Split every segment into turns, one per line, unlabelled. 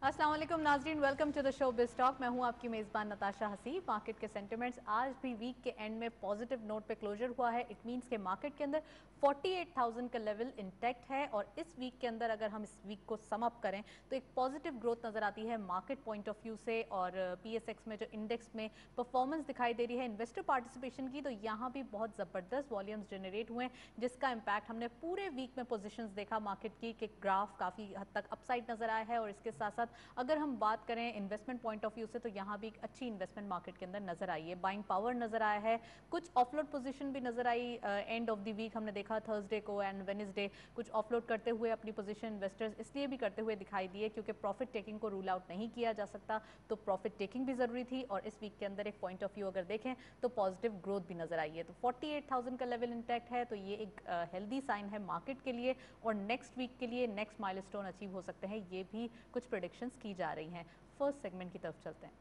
अस्सलाम वालेकुम नाज़रीन, welcome to the show Biz Talk. मैं हूं आपकी मेज़बान नताशा हसीब। मार्केट के सेंटिमेंट्स आज भी वीक के एंड में पॉजिटिव नोट पे क्लोजर हुआ है। इट मींस के मार्केट के अंदर 48,000 का लेवल इंटैक्ट है और इस वीक के अंदर अगर हम इस वीक को सम अप करें तो एक पॉजिटिव ग्रोथ नज़र आती है मार्केट पॉइंट ऑफ व्यू से। और PSX में जो इंडेक्स में परफॉर्मेंस दिखाई दे रही है इन्वेस्टर पार्टिसिपेशन की, तो यहाँ भी बहुत ज़बरदस्त वॉल्यूम्स जनरेट हुए हैं, जिसका इम्पैक्ट हमने पूरे वीक में पोजिशंस देखा मार्केट की कि ग्राफ काफ़ी हद तक अपसाइड नज़र आया है। और इसके साथ साथ अगर हम बात करें इन्वेस्टमेंट पॉइंट ऑफ व्यू से तो यहाँ भी एक अच्छी इन्वेस्टमेंट मार्केट के अंदर नजर आई है। बाइंग पावर नजर आया है, कुछ ऑफलोड पोजीशन भी नजर आई। एंड ऑफ द वीक हमने देखा थर्सडे को एंड वेडनेसडे कुछ ऑफलोड करते हुए अपनी पोजीशन इन्वेस्टर्स इसलिए भी करते हुए दिखाई दिए क्योंकि प्रॉफिट टेकिंग को रूल आउट नहीं किया जा सकता, तो प्रॉफिट टेकिंग भी जरूरी थी। और इस वीक के अंदर एक पॉइंट ऑफ व्यू अगर देखें तो पॉजिटिव ग्रोथ भी नजर आई है। तो 48,000 का लेवल इंटैक्ट है, तो ये एक हेल्दी साइन है मार्केट के लिए। और नेक्स्ट वीक के लिए नेक्स्ट माइलस्टोन अचीव हो सकते हैं, ये भी कुछ प्रेडिक्शंस की जा रही हैं। फर्स्ट सेगमेंट की तरफ चलते हैं।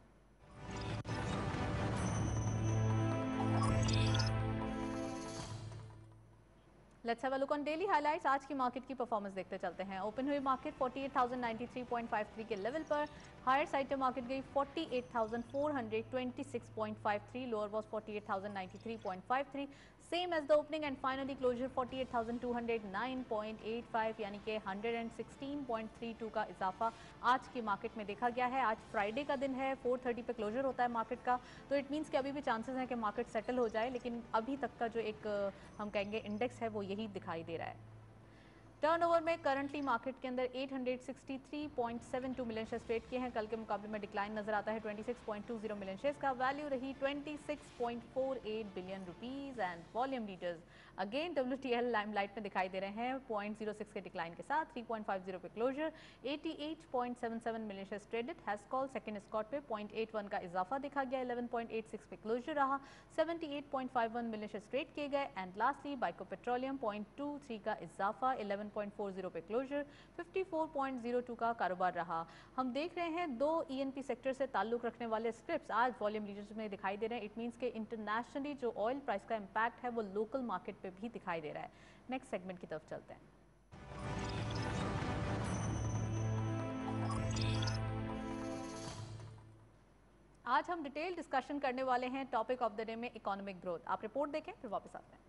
Let's have a look on daily highlights. आज की मार्केट की परफॉर्मेंस देखते चलते हैं। ओपन हुई मार्केट 48,093.53 के लेवल पर। हायर साइड पे मार्केट गई 48,426.53, lower was 48,093.53, same as the opening and finally closure 48,209.85, यानी कि 116.32 का इजाफा आज की मार्केट में देखा गया है। आज फ्राइडे का दिन है, 4:30 पे क्लोजर होता है मार्केट का, तो इट मीन्स कि अभी भी चांसेस हैं कि मार्केट सेटल हो जाए, लेकिन अभी तक का जो एक हम कहेंगे इंडेक्स है वो यही दिखाई दे रहा है। टर्नओवर में करंटली मार्केट के अंदर 863.72 मिलियन शेयर्स ट्रेड किए हैं। कल के मुकाबले में डिक्लाइन नजर आता है 26.20 मिलियन शेयर्स का। वैल्यू रही 26.48 billion rupees and volume leaders again WTL limelight में दिखाई दे रहे हैं 0.06 के डिक्लाइन के साथ। 3.50 पे closure. 88.77 million shares traded. Hascol second स्कॉट पे 0.81 का इजाफा देखा गया, 11.86 पे क्लोजर रहा। 78.51 मिलियन शेयर्स ट्रेड किए गए एंड लास्टली बाइको पेट्रोलियम 0.23 का इजाफा, 11.40 पे क्लोजर। 54.02 का कारोबार रहा। हम देख रहे हैं दो ENP सेक्टर से ताल्लुक रखने वाले स्क्रिप्ट्स आज वॉल्यूम लीडर्स में दिखाई दे रहे हैं। इट मींस के इंटरनेशनली जो ऑयल प्राइस का इंपैक्ट है वो लोकल मार्केट पे भी दिखाई दे रहा है। नेक्स्ट सेगमेंट की तरफ चलते हैं। आज हम डिटेल डिस्कशन करने वाले हैं टॉपिक ऑफ द डे में इकोनॉमिक ग्रोथ। आप रिपोर्ट देखें फिर वापस आते हैं।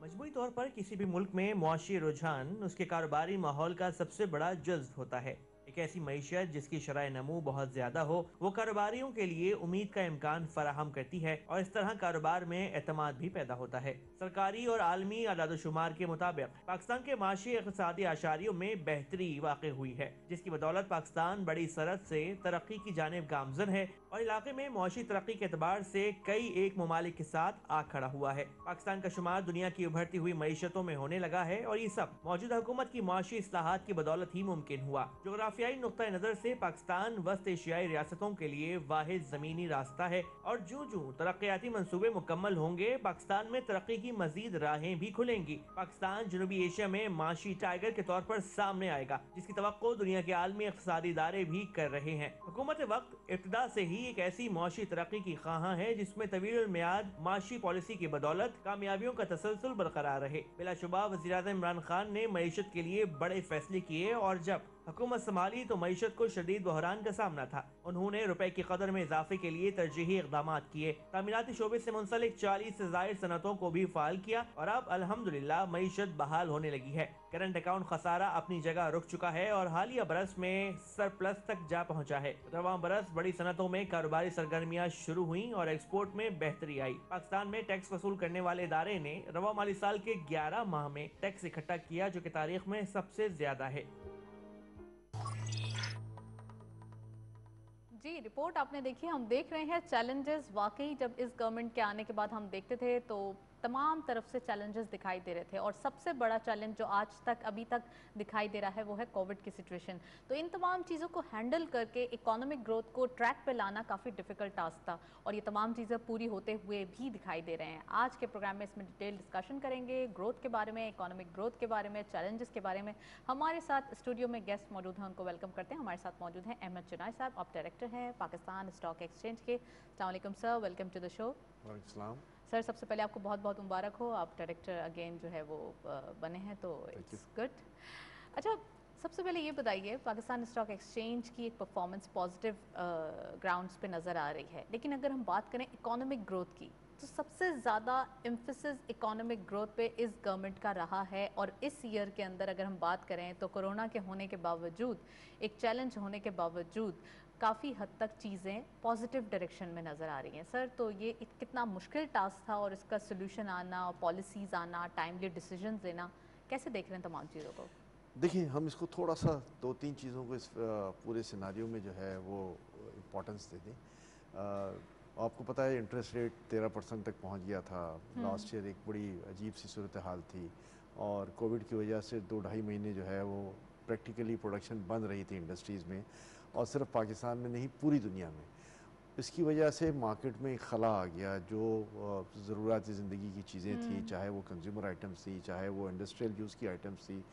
मजमूई तौर पर किसी भी मुल्क में मुआशी रुझान उसके कारोबारी माहौल का सबसे बड़ा जज्ब होता है। एक ऐसी मईशत जिसकी शरह नमू बहुत ज्यादा हो वो कारोबारियों के लिए उम्मीद का इम्कान फराहम करती है और इस तरह कारोबार में एतमाद भी पैदा होता है। सरकारी और आलमी आदादोशुमार के मुताबिक पाकिस्तान के माशी इक़्तिसादी आशारियों में बेहतरी वाक़ हुई है, जिसकी बदौलत पाकिस्तान बड़ी सरहद से तरक्की की जानिब गामजन है और इलाके में मुआशी तरक्की के एतबार से कई एक ममालिक के साथ आ खड़ा हुआ है। पाकिस्तान का शुमार दुनिया की उभरती हुई मईशतों में होने लगा है और ये सब मौजूदा हुकूमत की मुआशी इस्लाहात की बदौलत ही मुमकिन हुआ। जोग्राफियाई नुक्ता नजर से पाकिस्तान वस्त एशियाई रियासतों के लिए वाहिद जमीनी रास्ता है और जूं जूं तरक्याती मंसूबे मुकम्मल होंगे पाकिस्तान में तरक्की की मजीद राहें भी खुलेंगी। पाकिस्तान जनूबी एशिया में माशी टाइगर के तौर पर सामने आएगा, जिसकी तवक्को दुनिया के आलमी इक़्तिसादी इदारे भी कर रहे हैं। हुकूमत वक्त इब्तिदा से ही एक ऐसी मुआशी तरक्की की ख्वाहां है जिसमें तवील मियाद माशी पॉलिसी की बदौलत कामयाबियों का तसलसल बरकरार रहे। बिलाशुबा वज़ीर-ए-आज़म इमरान खान ने मईशत के लिए बड़े फैसले किए और जब हुकूमत संभाली तो मईशत को शदीद बहरान का सामना था। उन्होंने रुपए की कदर में इजाफे के लिए तरजीही इकदाम किए, तामीराती शोबे से मुंसलिक 40 से जायद सनतों को भी फाल किया और अब अल्हम्दुलिल्लाह मईशत बहाल होने लगी है। करंट अकाउंट खसारा अपनी जगह रुक चुका है और हालिया बरस में सरप्लस तक जा पहुंचा है। रवां बरस बड़ी सनतों में कारोबारी सरगर्मियां शुरू हुई और एक्सपोर्ट में बेहतरी आई। पाकिस्तान में टैक्स वसूल करने वाले इदारे ने रवां माली साल के 11 माह में टैक्स इकट्ठा किया, जो कि तारीख में सबसे ज्यादा है।
जी, रिपोर्ट आपने देखी। हम देख रहे हैं चैलेंजेस वाकई जब इस गवर्नमेंट के आने के बाद हम देखते थे तो तमाम तरफ से चैलेंजेस दिखाई दे रहे थे और सबसे बड़ा चैलेंज जो आज तक अभी तक दिखाई दे रहा है वो है कोविड की सिचुएशन। तो इन तमाम चीज़ों को हैंडल करके इकोनॉमिक ग्रोथ को ट्रैक पे लाना काफ़ी डिफिकल्ट टास्क था और ये तमाम चीज़ें पूरी होते हुए भी दिखाई दे रहे हैं। आज के प्रोग्राम में इसमें डिटेल डिस्कशन करेंगे ग्रोथ के बारे में, इकोनॉमिक ग्रोथ के बारे में, चैलेंजेस के बारे में। हमारे साथ स्टूडियो में गेस्ट मौजूद हैं, उनको वेलकम करते हैं। हमारे साथ मौजूद हैं अहमद चुनाई साहब, आप डायरेक्टर हैं पाकिस्तान स्टॉक एक्सचेंज के। अस्सलाम वालेकुम sir, welcome to the show.
वालेकुम सलाम।
सर सबसे पहले आपको बहुत बहुत मुबारक हो, आप डायरेक्टर अगेन जो है वो बने हैं, तो इट्स गुड। अच्छा, सबसे पहले ये बताइए, पाकिस्तान स्टॉक एक्सचेंज की एक परफॉर्मेंस पॉजिटिव ग्राउंड्स पे नज़र आ रही है, लेकिन अगर हम बात करें इकोनॉमिक ग्रोथ की, तो सबसे ज़्यादा एम्फेसिस इकोनॉमिक ग्रोथ पे इस गवर्नमेंट का रहा है। और इस ईयर के अंदर अगर हम बात करें तो कोरोना के होने के बावजूद, एक चैलेंज होने के बावजूद, काफ़ी हद तक चीज़ें पॉजिटिव डायरेक्शन में नज़र आ रही हैं। सर, तो ये कितना मुश्किल टास्क था और इसका सोल्यूशन आना और पॉलिसीज़ आना, टाइमली डिसीजंस लेना, कैसे देख रहे हैं तमाम चीज़ों को?
देखिए, हम इसको थोड़ा सा 2-3 चीज़ों को इस पूरे सिनारियो में जो है वो इम्पोर्टेंस दे दें। आपको पता है इंटरेस्ट रेट 13% तक पहुंच गया था लास्ट ईयर, एक बड़ी अजीब सी सूरत हाल थी, और कोविड की वजह से 2-2.5 महीने जो है वो प्रैक्टिकली प्रोडक्शन बंद रही थी इंडस्ट्रीज़ में, और सिर्फ पाकिस्तान में नहीं पूरी दुनिया में। इसकी वजह से मार्केट में एक खला आ गया, जो ज़रूरत ज़िंदगी की चीज़ें थी, चाहे वो कंज्यूमर आइटम्स थी, चाहे वो इंडस्ट्रियल यूज़ की आइटम्स थी,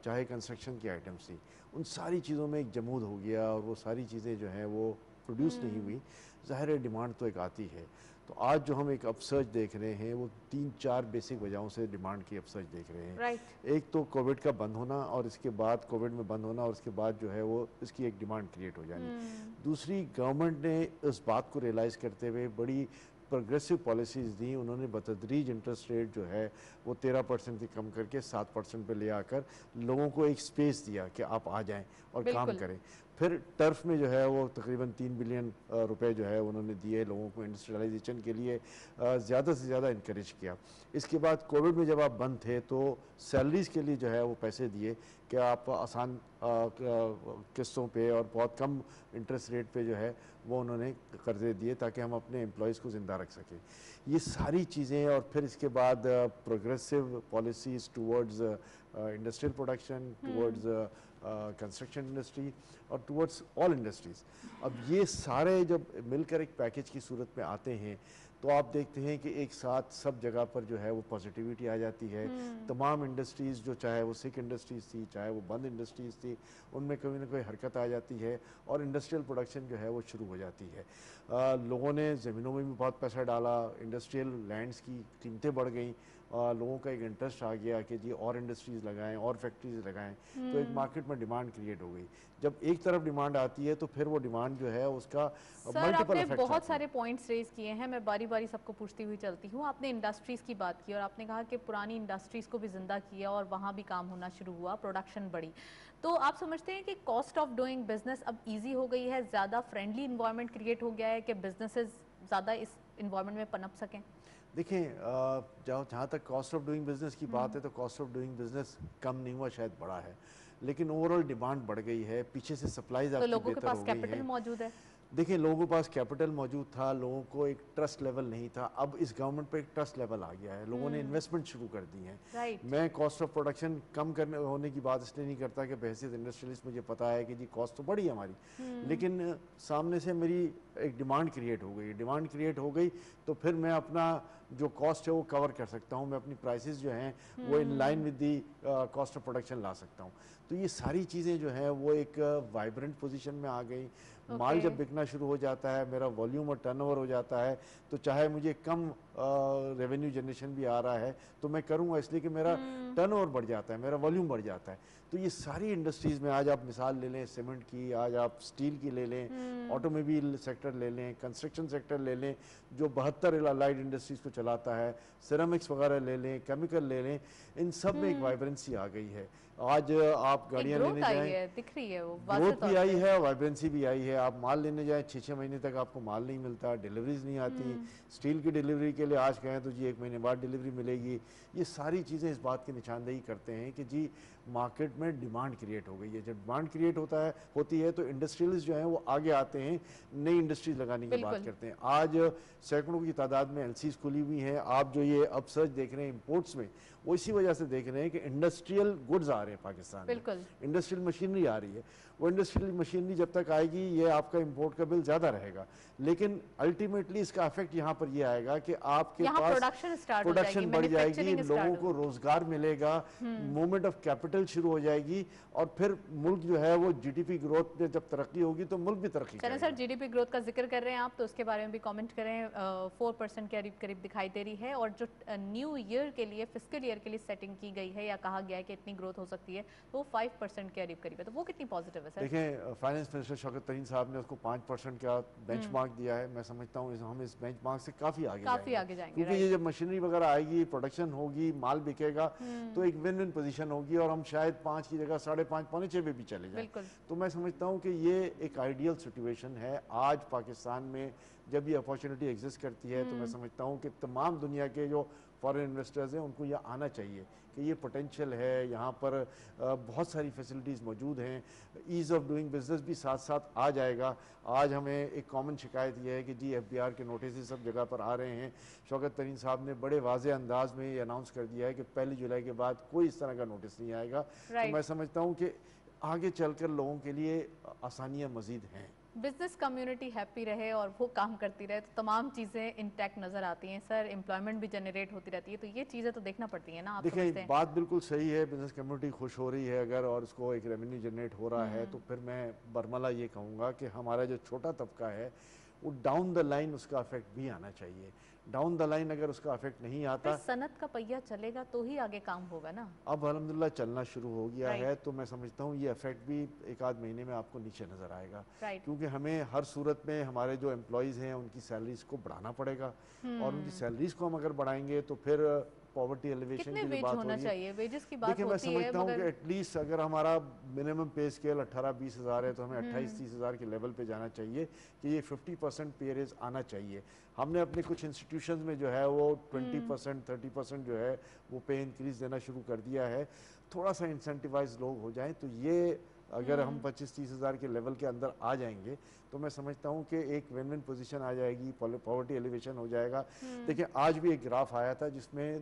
चाहे कंस्ट्रक्शन की आइटम्स थी, उन सारी चीज़ों में एक जमूद हो गया और वो सारी चीज़ें जो हैं वो प्रोड्यूस नहीं हुई। ज़ाहिर है डिमांड तो एक आती है। तो आज जो हम एक अपसर्ज देख रहे हैं वो 3-4 बेसिक वजहों से डिमांड की अपसर्ज देख रहे हैं। एक तो कोविड का बंद होना, और इसके बाद कोविड में बंद होना, और उसके बाद जो है वो इसकी एक डिमांड क्रिएट हो जानी। दूसरी, गवर्नमेंट ने उस बात को रियलाइज़ करते हुए बड़ी प्रोग्रेसिव पॉलिसीज़ दी। उन्होंने बतदरीज इंटरेस्ट रेट जो है वो 13% से कम करके 7% पे ले आकर लोगों को एक स्पेस दिया कि आप आ जाएं और काम करें। फिर टर्फ में जो है वो तकरीबन 3 बिलियन रुपए जो है उन्होंने दिए लोगों को इंडस्ट्रियलाइजेशन के लिए, ज़्यादा से ज़्यादा इनकरेज किया। इसके बाद कोविड में जब आप बंद थे तो सैलरीज़ के लिए जो है वो पैसे दिए कि आप आसान किस्तों पे और बहुत कम इंटरेस्ट रेट पे जो है वो उन्होंने कर्जे दिए ताकि हम अपने एम्प्लॉयज़ को ज़िंदा रख सकें। ये सारी चीज़ें, और फिर इसके बाद progressive policies towards industrial production, towards construction industry और टूवर्ड्स ऑल इंडस्ट्रीज़। अब ये सारे जब मिलकर एक पैकेज की सूरत में आते हैं तो आप देखते हैं कि एक साथ सब जगह पर जो है वो पॉजिटिविटी आ जाती है। तमाम इंडस्ट्रीज़, जो चाहे वो सिक इंडस्ट्रीज़ थी, चाहे वो बंद इंडस्ट्रीज़ थी, उनमें कोई ना कोई हरकत आ जाती है और इंडस्ट्रियल प्रोडक्शन जो है वो शुरू हो जाती है। लोगों ने ज़मीनों में भी बहुत पैसा डाला, इंडस्ट्रियल लैंड्स की कीमतें बढ़ गई, लोगों का एक इंटरेस्ट आ गया कि जी और इंडस्ट्रीज़ लगाएं और फैक्ट्रीज लगाएं, तो एक मार्केट में डिमांड क्रिएट हो गई। जब एक तरफ डिमांड आती है तो फिर वो डिमांड जो है उसका मल्टीपल इफेक्ट्स।
बहुत सारे पॉइंट्स रेज किए हैं, मैं बारी बारी सबको पूछती हुई चलती हूँ। आपने इंडस्ट्रीज़ की बात की और आपने कहा कि पुरानी इंडस्ट्रीज़ को भी जिंदा किया और वहाँ भी काम होना शुरू हुआ, प्रोडक्शन बढ़ी। तो आप समझते हैं कि कॉस्ट ऑफ डूइंग बिजनेस अब ईजी हो गई है, ज़्यादा फ्रेंडली इन्वायरमेंट क्रिएट हो गया है कि बिजनेसेस ज़्यादा इस इन्वायरमेंट में पनप सकें?
देखिए, जहाँ तक कॉस्ट ऑफ डूइंग बिज़नेस की बात है तो कॉस्ट ऑफ डूइंग बिज़नेस कम नहीं हुआ, शायद बढ़ा है, लेकिन ओवरऑल डिमांड बढ़ गई है। पीछे से सप्लाईज आपकी बेहतर हो गई है।
लोगों के पास कैपिटल मौजूद है।
देखिए, लोगों के पास कैपिटल मौजूद था, लोगों को एक ट्रस्ट लेवल नहीं था। अब इस गवर्नमेंट पे एक ट्रस्ट लेवल आ गया है, लोगों ने इन्वेस्टमेंट शुरू कर दी है। मैं कॉस्ट ऑफ प्रोडक्शन कम करने होने की बात इसलिए नहीं करता कि बहैसियत इंडस्ट्रियलिस्ट मुझे पता है कि जी कॉस्ट तो बढ़ी हमारी, लेकिन सामने से मेरी एक डिमांड क्रिएट हो गई। डिमांड क्रिएट हो गई तो फिर मैं अपना जो कॉस्ट है वो कवर कर सकता हूँ, मैं अपनी प्राइसेस जो हैं वो in line with the cost of production ला सकता हूँ। तो ये सारी चीज़ें जो हैं वो एक वाइब्रेंट पोजीशन में आ गई। माल जब बिकना शुरू हो जाता है, मेरा वॉल्यूम और टर्नओवर हो जाता है, तो चाहे मुझे कम रेवेन्यू जनरेशन भी आ रहा है तो मैं करूँगा, इसलिए कि मेरा टर्नओवर बढ़ जाता है, मेरा वॉल्यूम बढ़ जाता है। तो ये सारी इंडस्ट्रीज़ में, आज आप मिसाल ले लें सीमेंट की, आज आप स्टील की ले लें, ऑटोमोबाइल सेक्टर ले लें, कंस्ट्रक्शन सेक्टर ले लें जो 72 अलाइड इंडस्ट्रीज़ को चलाता है, सिरेमिक्स वगैरह ले लें, केमिकल ले लें, इन सब में एक वाइब्रेंसी आ गई है। आज आप गाड़ियाँ लेने जाएं,
दिख रही है, वो
ग्रोथ भी आई है, वाइब्रेंसी भी आई है। आप माल लेने जाएं, 6-6 महीने तक आपको माल नहीं मिलता, डिलीवरीज नहीं आती। स्टील की डिलीवरी के लिए आज कहें तो जी 1 महीने बाद डिलीवरी मिलेगी। ये सारी चीज़ें इस बात की निशानदेही करते हैं कि जी मार्केट में डिमांड क्रिएट हो गई है। जब डिमांड क्रिएट होती है तो इंडस्ट्रियलिस्ट जो हैं वो आगे आते हैं, नई इंडस्ट्रीज लगाने की बात करते हैं। आज सैकड़ों की तादाद में एलसीज खुली हुई हैं। आप जो ये अपसर्ज देख रहे हैं इंपोर्ट्स में, वो इसी वजह से देख रहे हैं कि इंडस्ट्रियल गुड्स आ रहे हैं पाकिस्तान में,
बिल्कुल।
इंडस्ट्रियल मशीनरी आ रही है। वो इंडस्ट्रियल मशीनरी जब तक आएगी ये आपका इंपोर्ट का बिल ज़्यादा रहेगा, लेकिन अल्टीमेटली इसका इफेक्ट यहाँ पर ये आएगा कि आपके पास प्रोडक्शन बढ़ जाएगी, लोगों को रोजगार मिलेगा, मूवमेंट ऑफ कैपिटल शुरू हो जाएगी, और फिर मुल्क जो है वो जीडीपी ग्रोथ में जब तरक्की होगी तो मुल्क भी तरक्की
चलें
करेगा।
सर, जीडीपी ग्रोथ का जिक्र कर रहे हैं आप, तो उसके बारे में भी कमेंट करें। 4% के करीब दिखाई दे रही है, और जो न्यू ईयर के लिए, फिस्कल ईयर के लिए सेटिंग की गई है या कहा गया है कि इतनी ग्रोथ हो सकती है, तो वो 5% के करीब है, तो वो कितनी पॉजिटिव है सर?
देखें, फाइनेंस मिनिस्टर शौकत तरीन साहब ने उसको 5% का बेंचमार्क दिया है। मैं समझता हूँ हम इस बेंचमार्क से काफ़ी आगे जाएंगे, क्योंकि ये जब मशीनरी वगैरह आएगी, प्रोडक्शन होगी, माल बिकेगा, तो एक विन विन पोजीशन होगी, और हम शायद 5 की जगह 5.5 पौने 6 पे भी चले जाएं। तो मैं समझता हूँ कि ये एक आइडियल सिचुएशन है आज पाकिस्तान में। जब ये अपॉर्चुनिटी एग्जिस्ट करती है तो मैं समझता हूँ कि तमाम दुनिया के जो फॉरेन इन्वेस्टर्स हैं उनको यह आना चाहिए कि ये पोटेंशियल है, यहाँ पर बहुत सारी फैसिलिटीज़ मौजूद हैं, ईज़ ऑफ डूइंग बिजनेस भी साथ साथ आ जाएगा। आज हमें एक कॉमन शिकायत ये है कि जी FBR के नोटिस सब जगह पर आ रहे हैं। शौकत तरीन साहब ने बड़े वाज़े अंदाज में ये अनाउंस कर दिया है कि 1 जुलाई के बाद कोई इस तरह का नोटिस नहीं आएगा। तो मैं समझता हूँ कि आगे चलकर लोगों के लिए आसानियाँ मज़ीद हैं।
बिजनेस कम्युनिटी हैप्पी रहे और वो काम करती रहे तो तमाम चीज़ें इंटैक्ट नज़र आती हैं सर, एम्प्लॉयमेंट भी जनरेट होती रहती है, तो ये चीज़ें तो देखना पड़ती हैं ना। आप
देखिए, बात बिल्कुल सही है, बिजनेस कम्युनिटी खुश हो रही है अगर, और उसको एक रेवेन्यू जनरेट हो रहा है, तो फिर मैं बरमला ये कहूँगा कि हमारा जो छोटा तबका है वो डाउन द लाइन उसका इफेक्ट भी आना चाहिए। डाउन द लाइन अगर उसका इफेक्ट नहीं आता,
सनत का पहिया चलेगा तो ही आगे काम होगा ना।
अब अल्हम्दुलिल्लाह चलना शुरू हो गया है, तो मैं समझता हूँ ये इफेक्ट भी 1 आध महीने में आपको नीचे नज़र आएगा, क्योंकि हमें हर सूरत में हमारे जो एम्प्लॉयज़ हैं उनकी सैलरीज को बढ़ाना पड़ेगा, और उनकी सैलरीज को हम अगर बढ़ाएंगे तो फिर पॉवर्टी एलिवेशन की जो बात हो रही है,
वेजेस की बात
देखिए मैं समझता हूँ कि एटलीस्ट अगर हमारा मिनिमम पे स्केल 18-20 हज़ार है तो हमें 28-30 हज़ार के लेवल पे जाना चाहिए कि ये 50% पे रेज आना चाहिए। हमने अपने कुछ इंस्टीट्यूशंस में जो है वो 20% 30% जो है वो पे इंक्रीज देना शुरू कर दिया है। थोड़ा सा इंसेंटिवाइज लोग हो जाएं तो ये अगर हम 25-30 हज़ार के लेवल के अंदर आ जाएंगे तो मैं समझता हूँ कि एक विन विन पोजीशन आ जाएगी, पॉवर्टी एलिवेशन हो जाएगा। देखिए, आज भी एक ग्राफ आया था जिसमें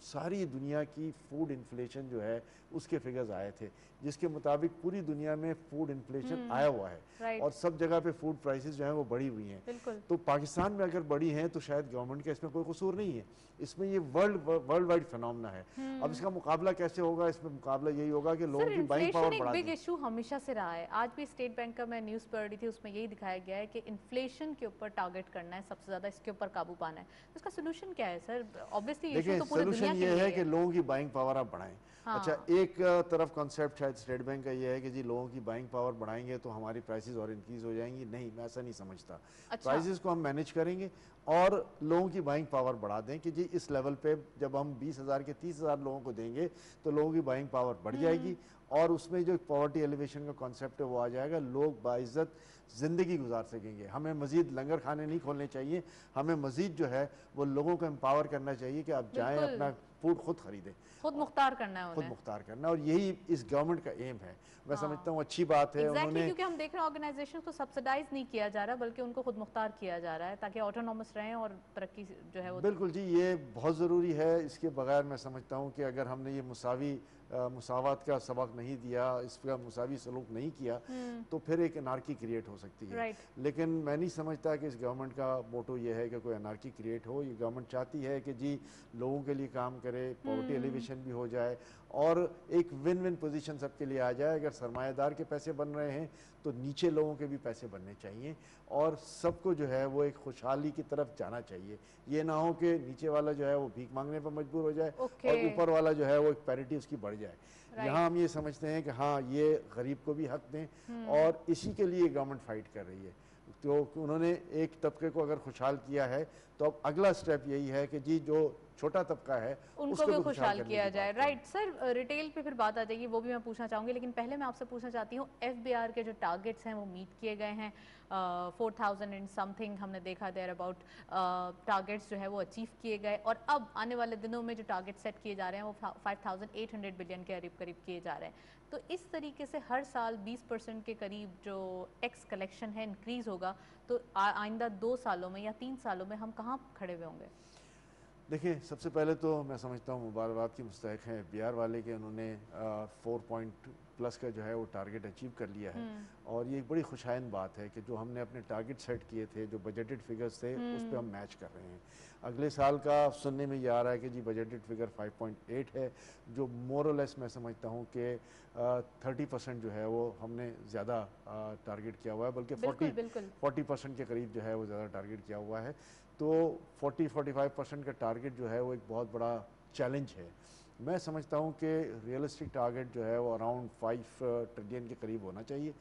सारी दुनिया की फूड इन्फ्लेशन जो है उसके फिगर्स आए थे, जिसके मुताबिक पूरी दुनिया में फूड इन्फ्लेशन आया हुआ है, और सब जगह पे फूड प्राइसेस जो हैं वो बढ़ी हुई हैं। तो पाकिस्तान में अगर बढ़ी हैं तो शायद गवर्नमेंट का इसमें कोई कसूर नहीं है, इसमें ये वर्ल्ड वाइड फिनोमेना है। अब इसका मुकाबला कैसे होगा? इसमें मुकाबला यही होगा कि लोगों की बाइंग पावर बढ़ा दें।
बिग इशू हमेशा से रहा है। आज भी स्टेट बैंक का मैं न्यूज़ पढ़ रही थी, उसमें यही दिखाया गया है कि इन्फ्लेशन के ऊपर टारगेट करना है, सबसे ज़्यादा इसके ऊपर काबू पाना है। तो इसका सोल्यूशन क्या है सर? ऑब्वियसली इशू तो पूरी दुनिया के लिए
है कि लोगों की बाइंग पावर आप बढ़ाएं। अच्छा, एक तरफ कॉन्सेप्ट शायद स्टेट बैंक का ये है कि जी लोगों की बाइंग पावर बढ़ाएंगे तो हमारी प्राइसेस और इंक्रीज हो जाएंगी। नहीं, मैं ऐसा नहीं समझता। प्राइसेस को हम मैनेज करेंगे और लोगों की बाइंग पावर बढ़ा दें कि जी इस लेवल पे जब हम 20 हज़ार के 30 हज़ार लोगों को देंगे तो लोगों की बाइंग पावर बढ़ जाएगी, और उसमें जो पॉवर्टी एलिवेशन का कॉन्सेप्ट है वो आ जाएगा। लोग बाइज्जत ज़िंदगी गुजार सकेंगे। हमें मज़ीद लंगर खाने नहीं खोलने चाहिए, हमें मज़ीद जो है वो लोगों को एम्पावर करना चाहिए कि आप जाएँ अपना फूड खुद खरीदें,
खुद मुख्तार करना है,
खुद मुख्तार करना, और यही इस गवर्नमेंट का एम है। मैं समझता हूँ अच्छी बात है उन्होंने,
क्योंकि हम देख रहे हैं ऑर्गेनाइजेशन को सब्सिडाइज नहीं किया जा रहा बल्कि उनको खुद मुख्तार किया जा रहा है ताकि ऑटोनॉमस रहें और तरक्की जो है वो।
बिल्कुल जी, ये बहुत ज़रूरी है। इसके बगैर मैं समझता हूँ कि अगर हमने ये मुसावात का सबक नहीं दिया, इसका मुसावी सलूक नहीं किया तो फिर एक अनार्की क्रिएट हो सकती है। लेकिन मैं नहीं समझता कि इस गवर्नमेंट का मोटो ये है कि कोई अनार्की क्रिएट हो। ये गवर्नमेंट चाहती है कि जी लोगों के लिए काम करे, पॉवर्टी एलिवेशन भी हो जाए और एक विन विन पोजीशन सबके लिए आ जाए। अगर सरमायादार के पैसे बन रहे हैं तो नीचे लोगों के भी पैसे बनने चाहिए, और सबको जो है वो एक खुशहाली की तरफ जाना चाहिए। ये ना हो कि नीचे वाला जो है वो भीख मांगने पर मजबूर हो जाए और ऊपर वाला जो है वो एक पैरिटी उसकी बढ़ जाए। यहाँ हम ये समझते हैं कि हाँ, ये गरीब को भी हक दें, और इसी के लिए गवर्नमेंट फाइट कर रही है। तो उन्होंने एक तबके को अगर खुशहाल किया है तो अब अगला स्टेप यही है कि जी जो छोटा तबका है
उनको भी खुशहाल किया जाए। राइट सर, रिटेल पे फिर बात आ जाएगी, वो भी मैं पूछना चाहूँगी, लेकिन पहले मैं आपसे पूछना चाहती हूँ FBR के जो टारगेट्स हैं वो मीट किए गए हैं। 4000 एंड समथिंग हमने देखा देयर अबाउट टारगेट्स जो है वो अचीव किए गए, और अब आने वाले दिनों में जो टारगेट सेट किए जा रहे हैं वो 5800 बिलियन के करीब किए जा रहे हैं। तो इस तरीके से हर साल 20% के करीब जो टैक्स कलेक्शन है इंक्रीज़ होगा, तो आइंदा 2 सालों में या 3 सालों में हम कहाँ खड़े हुए होंगे?
देखिए, सबसे पहले तो मैं समझता हूँ मुबारकबाद की मुस्तहिक हैं एफबीआर वाले के, उन्होंने 4 पॉइंट प्लस का जो है वो टारगेट अचीव कर लिया है। और ये एक बड़ी खुशाइन बात है कि जो हमने अपने टारगेट सेट किए थे, जो बजटेड फिगर्स थे, उस पे हम मैच कर रहे हैं। अगले साल का सुनने में ये आ रहा है कि जी बजटेड फिगर 5.8 है, जो मोर और लेस मैं समझता हूँ कि 30% जो है वो हमने ज़्यादा टारगेट किया हुआ है, बल्कि
बिल्कुल बिल्कुल
40% के करीब जो है वो ज़्यादा टारगेट किया हुआ है। तो 40-45% का टारगेट जो है वो एक बहुत बड़ा चैलेंज है। मैं समझता हूँ कि रियलिस्टिक टारगेट जो है वो अराउंड 5 ट्रिलियन के करीब होना चाहिए,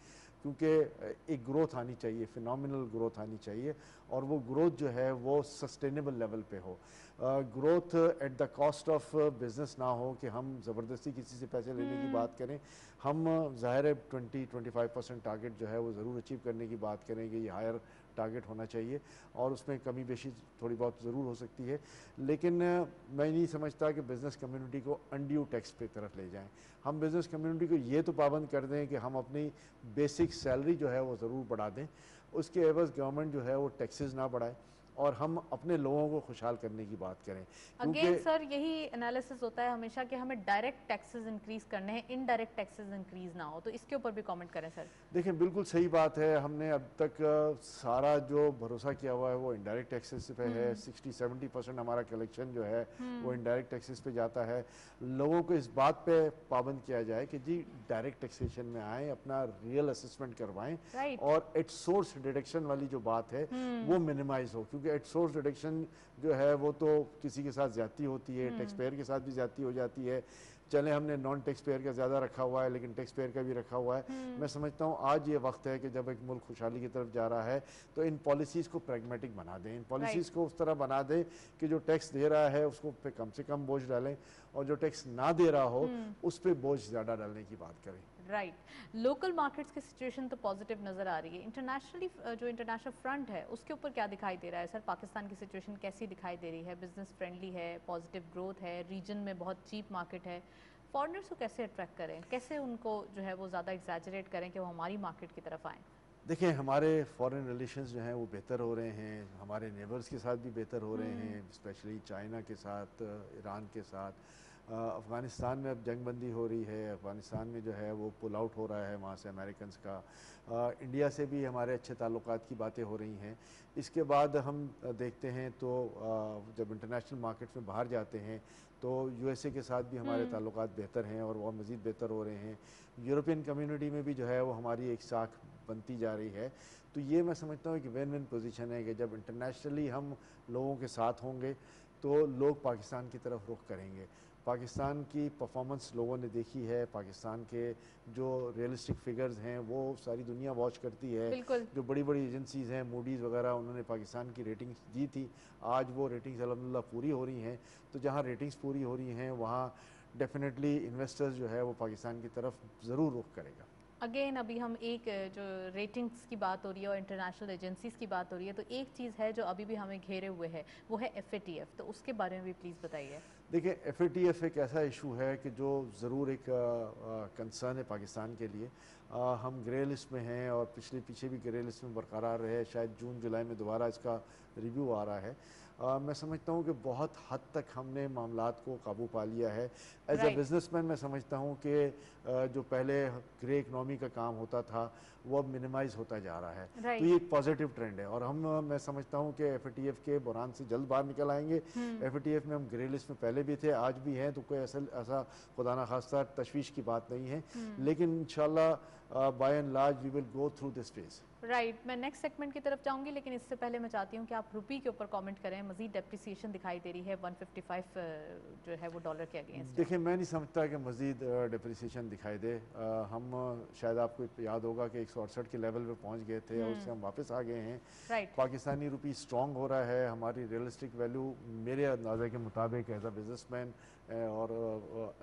क्योंकि एक ग्रोथ आनी चाहिए, फिनोमिनल ग्रोथ आनी चाहिए, और वो ग्रोथ जो है वो सस्टेनेबल लेवल पे हो। Growth at the cost of business ना हो कि हम ज़बरदस्ती किसी से पैसे लेने की बात करें। हम ज़ाहिर है 20-25% टारगेट जो है वो ज़रूर अचीव करने की बात करेंगे, ये हायर टारगेट होना चाहिए, और उसमें कमी बेशी थोड़ी बहुत ज़रूर हो सकती है। लेकिन मैं नहीं समझता कि बिज़नेस कम्युनिटी को अनड्यू टैक्स पे तरफ ले जाएं। हम बिज़नेस कम्युनिटी को ये तो पाबंद कर दें कि हम अपनी बेसिक सैलरी जो है वो ज़रूर बढ़ा दें, उसके एवज़ गवर्नमेंट जो है वो टैक्सेस ना बढ़ाए, और हम अपने लोगों को खुशहाल करने की बात करें।
अगेन
क्योंकि
सर यही एनालिसिस होता है हमेशा कि हमें डायरेक्ट टैक्सेस इंक्रीज करने हैं, इनडायरेक्ट टैक्सेस इंक्रीज ना हो, तो इसके ऊपर भी कमेंट करें सर।
देखिए, बिल्कुल सही बात है। हमने अब तक सारा जो भरोसा किया हुआ है वो इनडायरेक्ट टैक्सेस पे है। 60-70% हमारा कलेक्शन जो है वो इनडायरेक्ट टैक्सेस पे जाता है। लोगों को इस बात पे पाबंद किया जाए कि जी डायरेक्ट टैक्सेशन में आएँ, अपना रियल असेसमेंट करवाएं,
राइट
और एट सोर्स डिडक्शन वाली जो बात है वो मिनिमाइज हो, क्योंकि एट सोर्स डिडक्शन जो है वो तो किसी के साथ ज़्यादती होती है, टैक्स पेयर के साथ भी ज़्यादती हो जाती है। चले हमने नॉन टैक्स पेयर का ज़्यादा रखा हुआ है, लेकिन टैक्स पेयर का भी रखा हुआ है। मैं समझता हूँ आज ये वक्त है कि जब एक मुल्क खुशहाली की तरफ जा रहा है, तो इन पॉलिसीज़ को प्रैग्मेटिक बना दें, इन पॉलिसीज़ को उस तरह बना दें कि जो टैक्स दे रहा है उसको पे कम से कम बोझ डालें, और जो टैक्स ना दे रहा हो उस पर बोझ ज़्यादा डालने की बात करें।
राइट। लोकल मार्केट्स की सिचुएशन तो पॉजिटिव नज़र आ रही है, इंटरनेशनली जो इंटरनेशनल फ्रंट है उसके ऊपर क्या दिखाई दे रहा है सर? पाकिस्तान की सिचुएशन कैसी दिखाई दे रही है? बिजनेस फ्रेंडली है, पॉजिटिव ग्रोथ है, रीजन में बहुत चीप मार्केट है, फॉरेनर्स को कैसे अट्रैक्ट करें, कैसे उनको जो है वो ज़्यादा एग्जैजरेट करें कि वो हमारी मार्केट की तरफ आएँ?
देखिए, हमारे फॉरेन रिलेशंस जो हैं वो बेहतर हो रहे हैं, हमारे नेबर्स के साथ भी बेहतर हो रहे हैं, स्पेशली चाइना के साथ, ईरान के साथ। अफ़गानिस्तान में अब जंगबंदी हो रही है, अफ़गानिस्तान में जो है वो पुल आउट हो रहा है वहाँ से अमेरिकन्स का। इंडिया से भी हमारे अच्छे ताल्लुकात की बातें हो रही हैं। इसके बाद हम देखते हैं तो जब इंटरनेशनल मार्केट्स में बाहर जाते हैं तो यूएसए के साथ भी हमारे ताल्लुकात बेहतर हैं, और वो मज़ीद बेहतर हो रहे हैं। यूरोपियन कम्युनिटी में भी जो है वो हमारी एक साख बनती जा रही है। तो ये मैं समझता हूँ कि विन विन पोजीशन है कि जब इंटरनेशनली हम लोगों के साथ होंगे तो लोग पाकिस्तान की तरफ रुख करेंगे। पाकिस्तान की परफॉर्मेंस लोगों ने देखी है, पाकिस्तान के जो रियलिस्टिक फिगर्स हैं वो सारी दुनिया वॉच करती है।
बिल्कुल
जो बड़ी बड़ी एजेंसीज़ हैं, मूडीज़ वगैरह, उन्होंने पाकिस्तान की रेटिंग्स दी थी, आज वो रेटिंग्स अल्हम्दुलिल्लाह पूरी हो रही हैं। तो जहाँ रेटिंग्स पूरी हो रही हैं वहाँ डेफिनेटली इन्वेस्टर्स जो है वो पाकिस्तान की तरफ ज़रूर रुख करेगा।
अगेन अभी हम एक जो रेटिंग्स की बात हो रही है और इंटरनेशनल एजेंसीज की बात हो रही है, तो एक चीज़ है जो अभी भी हमें घेरे हुए है, वो है FATF, तो उसके बारे में भी प्लीज़ बताइए।
देखिए, FATF एक ऐसा इशू है कि जो ज़रूर एक कंसर्न है पाकिस्तान के लिए। हम ग्रे लिस्ट में हैं और पीछे भी ग्रे लिस्ट में बरकरार रहे, शायद जून जुलाई में दोबारा इसका रिव्यू आ रहा है। मैं समझता हूँ कि बहुत हद तक हमने मामलात को काबू पा लिया है। एज अ
राइट
बिज़नेसमैन मैं समझता हूँ कि जो पहले ग्रे इकनॉमी का काम होता था वो अब मिनिमाइज़ होता जा रहा है। तो ये
राइट
एक पॉजिटिव ट्रेंड है, और मैं समझता हूँ कि FATF के बुरान से जल्द बाहर निकल आएंगे। FATF में हम ग्रे लिस्ट में पहले भी थे, आज भी हैं, तो कोई ऐसा खुदा ना खास्ता तशवीश की बात नहीं है। लेकिन इंशाल्लाह by and large we will go through this phase.
Right. मैं नेक्स्ट सेगमेंट की तरफ जाऊंगी, लेकिन इससे पहले मैं चाहती हूँ कि आप रुपी के ऊपर कमेंट करें। मजीद डेप्रिसिएशन दिखाई दे रही है 155 जो है वो डॉलर के अगेंस्ट।
देखिए, मैं नहीं समझता कि मज़ीद डिप्रिसिएशन दिखाई दे। हम शायद आपको याद होगा कि 168 के लेवल पे पहुंच गए थे और उससे हम वापस आ गए हैं।
राइट
पाकिस्तानी रुपी स्ट्रॉन्ग हो रहा है। हमारी रियलिस्टिक वैल्यू मेरे अंदाजे के मुताबिक एज अ बिजनेसमैन और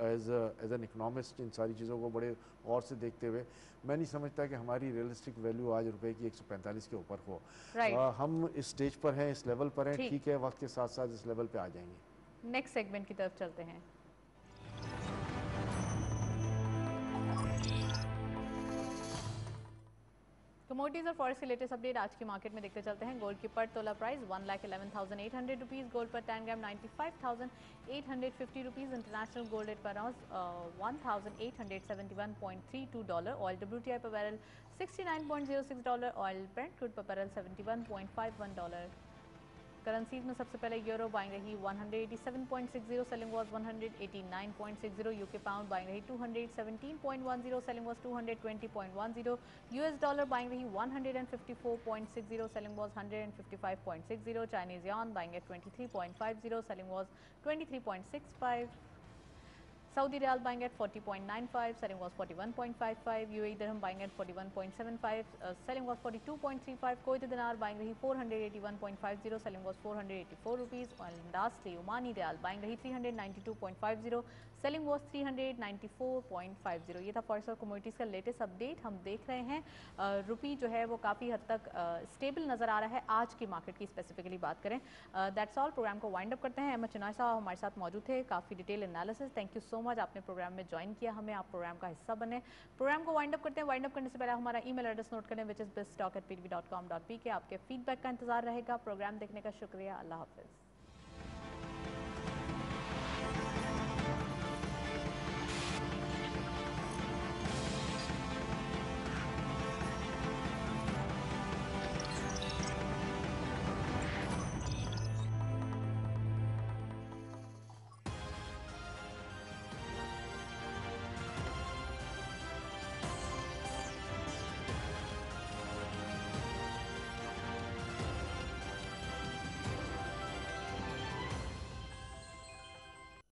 एज एन इकनॉमिस्ट इन सारी चीज़ों को बड़े गौर से देखते हुए मैं नहीं समझता कि हमारी रियलिस्टिक वैल्यू आज रुपए की 145 के ऊपर हो।
राइट
हम इस स्टेज पर हैं, इस लेवल पर हैं,
ठीक।
ठीक है, वक्त के साथ साथ इस लेवल पे आ जाएंगे।
नेक्स्ट सेगमेंट की तरफ चलते हैं। कमोडिटीज और फॉरेक्स के लेटेस्ट अपडेट आज की मार्केट में देखते चलते हैं। गोल्ड की पर तोला प्राइस 1,11,800 रुपीज़, गोल्ड पर 10 ग्राम 95,850 रुपीज़, इंटरनेशनल गोल्ड रेट पर आउंस 1,871.32 डॉलर, ऑयल WTI पर barrel 69.06 dollar, oil Brent crude पर बैरल 71.51 डॉलर। करेंसीज में सबसे पहले यूरो बाइंग रही 187.60, selling was 189.60, UK pound buying रही 217.10, selling was 220.10, US dollar buying रही 154.60, सेलिंग वाज 155.60, चाइनीज यान buying eight 23.50, selling was 23.65, Saudi Riyal buying at 40.95, selling was 41.55, UAE Dirham buying at 41.75, selling was 42.35, Kuwaiti Dinar buying rahi 481.50, selling was 484 rupees, and lastly Omani Riyal buying rahi 392.50, selling was 394.50। ये था forex और commodities का latest update. हम देख रहे हैं रुपी जो है वो काफ़ी हद तक स्टेबल नज़र आ रहा है। आज की मार्केट की स्पेसिफिकली बात करें, दैट्स ऑल। प्रोग्राम को वाइंड अप करते हैं। अहमद चिनाई साहब हमारे साथ मौजूद थे, काफ़ी detail analysis. Thank you so much, आपने प्रोग्राम में ज्वाइन किया हमें, आप प्रोग्राम का हिस्सा बने। प्रोग्राम को वाइंड अप करते हैं। वाइंड अप करने से पहले हमारा ईमेल एड्रेस नोट करें, विच इज़ biztalk@ptv.com.pk। आपके फीडबैक का इंतजार रहेगा। प्रोग्राम देखने का शुक्रिया। अल्लाह हाफिज़।